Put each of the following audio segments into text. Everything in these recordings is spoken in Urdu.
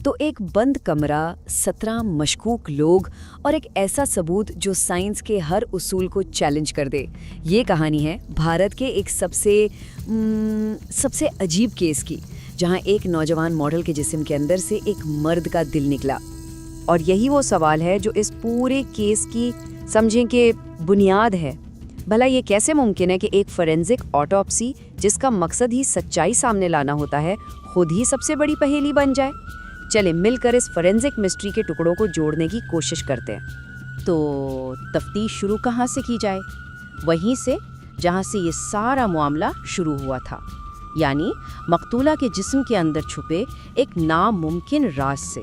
تو ایک بند کمرہ، 17 مشکوک لوگ اور ایک ایسا ثبوت جو سائنس کے ہر اصول کو چیلنج کر دے۔ یہ کہانی ہے بھارت کے ایک سب سے عجیب کیس کی، جہاں ایک نوجوان ماڈل کے جسم کے اندر سے ایک مرد کا دل نکلا۔ اور یہی وہ سوال ہے جو اس پورے کیس کی سمجھیں کہ بنیاد ہے۔ بھلا یہ کیسے ممکن ہے کہ ایک فورینزک آٹوپسی جس کا مقصد ہی سچائی سامنے لانا ہوتا ہے خود ہی سب سے بڑی پہیلی بن جائے؟ چلیں مل کر اس فورینزک مسٹری کے ٹکڑوں کو جوڑنے کی کوشش کرتے ہیں۔ تو تفتیش شروع کہاں سے کی جائے؟ وہیں سے جہاں سے یہ سارا معاملہ شروع ہوا تھا، یعنی مقتولہ کے جسم کے اندر چھپے ایک ناممکن راز سے۔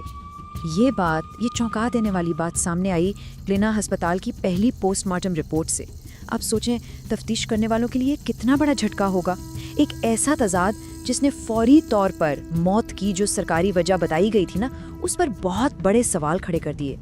یہ چونکا دینے والی بات سامنے آئی گلینا ہسپتال کی پہلی پوسٹ مارٹم رپورٹ سے۔ اب سوچیں تفتیش کرنے والوں کے لیے کتنا بڑا جھٹکا ہوگا۔ ایک ایسا تضاد جس نے فوری طور پر موت کی جو سرکاری وجہ بتائی گئی تھی نا، اس پر بہت بڑے سوال کھڑے کر دیے۔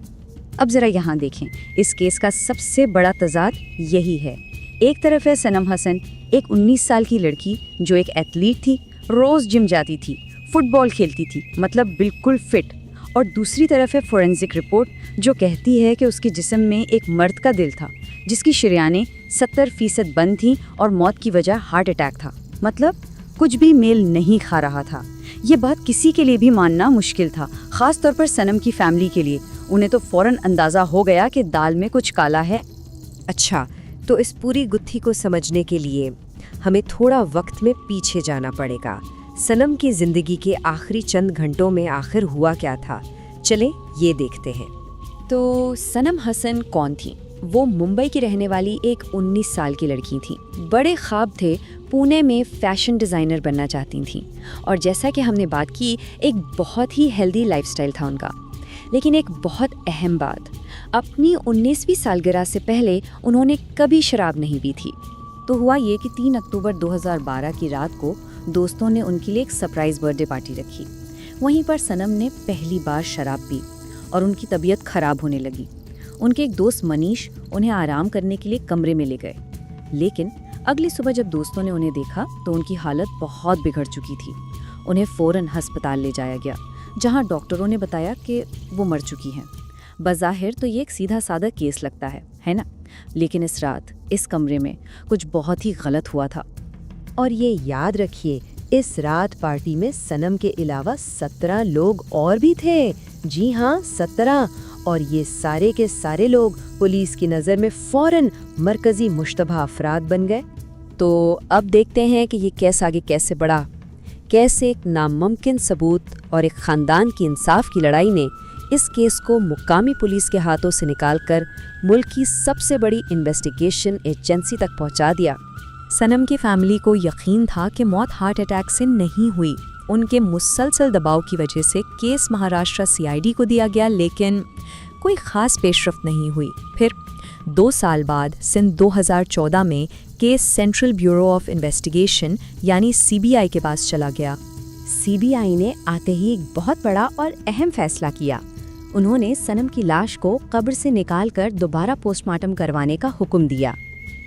اب ذرا یہاں دیکھیں، اس کیس کا سب سے بڑا تضاد یہی ہے۔ ایک طرف ہے صنم حسن، ایک 19 سال کی لڑکی جو ایک ایتھلیٹ تھی، روز جم جاتی تھی، فٹ بال کھیلتی تھی، مطلب بالکل فٹ۔ اور دوسری طرف ہے فورینزک رپورٹ جو کہتی ہے کہ اس کے جسم میں ایک مرد کا دل تھا جس کی شریانیں 70% بند تھیں اور موت کی وجہ ہارٹ اٹیک تھا، مطلب کچھ بھی میل نہیں کھا رہا تھا۔ یہ بات کسی کے لیے بھی ماننا مشکل تھا، خاص طور پر صنم کی فیملی کے لیے۔ انہیں تو فوراً اندازہ ہو گیا کہ دال میں کچھ کالا ہے۔ اچھا، تو اس پوری گتھی کو سمجھنے کے لیے ہمیں تھوڑا وقت میں پیچھے جانا پڑے گا۔ صنم کی زندگی کے آخری چند گھنٹوں میں آخر ہوا کیا تھا؟ چلیں یہ دیکھتے ہیں۔ تو صنم حسن کون تھی؟ وہ ممبئی کی رہنے والی ایک 19 سال کی لڑکی تھی۔ بڑے خواب تھے، پونے میں فیشن ڈیزائنر بننا چاہتی تھیں، اور جیسا کہ ہم نے بات کی ایک بہت ہی ہیلدی لائف سٹائل تھا ان کا۔ لیکن ایک بہت اہم بات، اپنی 19ویں سالگرہ سے پہلے انہوں نے کبھی شراب نہیں پی تھی۔ تو ہوا یہ کہ 3 اکتوبر 2012 کی رات کو دوستوں نے ان کے لیے ایک سرپرائز برتھ ڈے پارٹی رکھی۔ وہیں پر صنم نے پہلی بار شراب پی اور ان کی طبیعت خراب ہونے لگی۔ ان کے ایک دوست منیش انہیں آرام کرنے کے لیے کمرے میں لے گئے، لیکن اگلی صبح جب دوستوں نے انہیں دیکھا تو ان کی حالت بہت بگڑ چکی تھی۔ انہیں فوراً ہسپتال لے جایا گیا، جہاں ڈاکٹروں نے بتایا کہ وہ مر چکی ہیں۔ بظاہر تو یہ ایک سیدھا سادہ کیس لگتا ہے نا؟ لیکن اس رات اس کمرے میں کچھ بہت ہی غلط ہوا تھا۔ اور یہ یاد رکھیے، اس رات پارٹی میں صنم کے علاوہ 17 لوگ اور بھی تھے۔ جی ہاں، 17، اور یہ سارے کے سارے لوگ پولیس کی نظر میں فوراً مرکزی مشتبہ افراد بن گئے۔ تو اب دیکھتے ہیں کہ یہ کیس آگے کیسے بڑھا، کیسے ایک ناممکن ثبوت اور ایک خاندان کی انصاف کی لڑائی نے اس کیس کو مقامی پولیس کے ہاتھوں سے نکال کر ملک کی سب سے بڑی انویسٹیگیشن ایجنسی تک پہنچا دیا۔ صنم کی فیملی کو یقین تھا کہ موت ہارٹ اٹیک سے نہیں ہوئی۔ ان کے مسلسل دباؤ کی وجہ سے کیس مہاراشٹر CID کو دیا گیا، لیکن کوئی خاص پیش رفت نہیں ہوئی۔ پھر 2 سال بعد سن 2014 میں case central bureau of investigation یعنی CBI کے پاس چلا گیا۔ CBI نے آتے ہی ایک بہت بڑا اور اہم فیصلہ کیا۔ انہوں نے صنم کی لاش کو قبر سے نکال کر دوبارہ پوسٹ مارٹم کروانے کا حکم دیا۔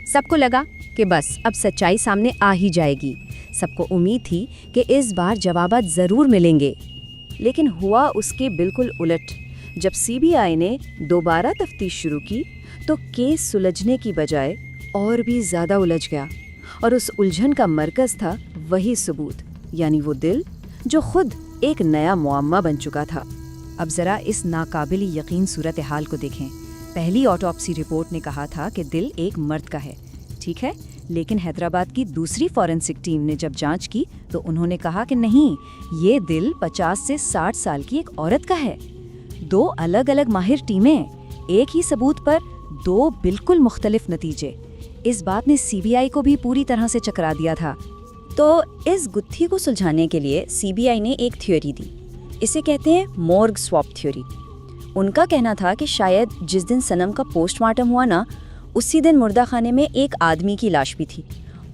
سب کو لگا کہ بس اب سچائی سامنے آ ہی جائے گی۔ سب کو امید تھی کہ اس بار جوابات ضرور ملیں گے، لیکن ہوا اس کے بالکل الٹ۔ جب CBI نے دوبارہ تفتیش شروع کی تو کیس سلجھنے کی بجائے اور بھی زیادہ الجھ گیا، اور اس الجھن کا مرکز تھا وہی ثبوت، یعنی وہ دل جو خود ایک نیا معمہ بن چکا تھا۔ اب ذرا اس ناقابل یقین صورتحال کو دیکھیں۔ پہلی آٹوپسی رپورٹ نے کہا تھا کہ دل ایک مرد کا ہے، ٹھیک ہے، لیکن حیدرآباد کی دوسری فورینسک ٹیم نے جب جانچ کی تو انہوں نے کہا کہ نہیں، یہ دل 50 سے 60 سال کی ایک عورت کا ہے۔ 2 الگ الگ ماہر ٹیمیں، ایک ہی ثبوت پر 2 بالکل مختلف نتیجے۔ اس بات نے CBI کو بھی پوری طرح سے چکرا دیا تھا۔ تو اس گتھی کو سلجھانے کے لیے CBI نے ایک تھیوری دی، اسے کہتے ہیں مورگ سواپ تھیوری۔ ان کا کہنا تھا کہ شاید جس دن صنم کا پوسٹ مارٹم ہوا نا، اسی دن مردہ خانے میں ایک آدمی کی لاش بھی تھی،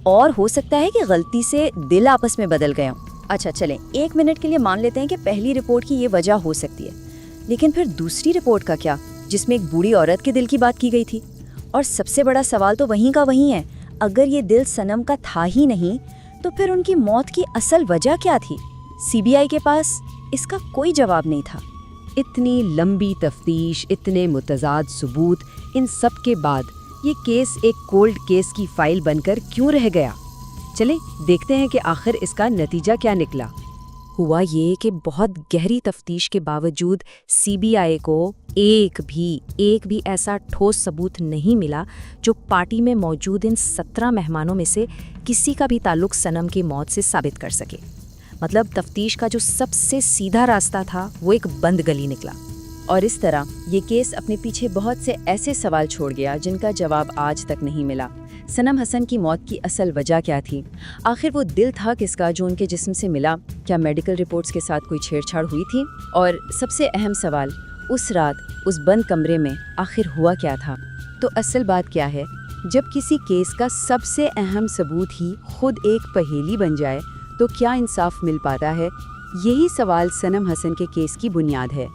اور ہو سکتا ہے کہ غلطی سے دل آپس میں بدل گیا ہوں۔ اچھا چلیں 1 منٹ کے لیے مان لیتے ہیں کہ پہلی رپورٹ کی یہ وجہ ہو سکتی ہے، لیکن پھر دوسری رپورٹ کا کیا، جس میں ایک بوڑھی عورت کے دل کی بات کی گئی تھی؟ اور سب سے بڑا سوال تو وہیں کا وہیں ہے، اگر یہ دل صنم کا تھا ہی نہیں تو پھر ان کی موت کی اصل وجہ کیا تھی؟ CBI کے پاس اس کا کوئی جواب نہیں تھا۔ اتنی لمبی تفتیش، اتنے متضاد ثبوت، ان سب کے بعد یہ کیس ایک کولڈ کیس کی فائل بن کر کیوں رہ گیا؟ چلیں دیکھتے ہیں کہ آخر اس کا نتیجہ کیا نکلا۔ ہوا یہ کہ بہت گہری تفتیش کے باوجود سی بی آئی کو ایک بھی ایسا ٹھوس ثبوت نہیں ملا جو پارٹی میں موجود ان 17 مہمانوں میں سے کسی کا بھی تعلق صنم کی موت سے ثابت کر سکے۔ مطلب تفتیش کا جو سب سے سیدھا راستہ تھا وہ ایک بند گلی نکلا۔ اور اس طرح یہ کیس اپنے پیچھے بہت سے ایسے سوال چھوڑ گیا جن کا جواب آج تک نہیں ملا۔ صنم حسن کی موت کی اصل وجہ کیا تھی؟ آخر وہ دل تھا کس کا جو ان کے جسم سے ملا؟ کیا میڈیکل رپورٹس کے ساتھ کوئی چھیڑ چھاڑ ہوئی تھی؟ اور سب سے اہم سوال، اس رات اس بند کمرے میں آخر ہوا کیا تھا؟ تو اصل بات کیا ہے؟ جب کسی کیس کا سب سے اہم ثبوت ہی خود ایک پہیلی بن جائے تو کیا انصاف مل پاتا ہے؟ یہی سوال صنم حسن کے کیس کی بنیاد ہے۔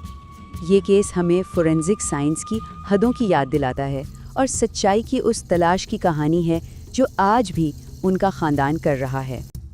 یہ کیس ہمیں فورینزک سائنس کی حدوں کی یاد دلاتا ہے اور سچائی کی اس تلاش کی کہانی ہے جو آج بھی ان کا خاندان کر رہا ہے۔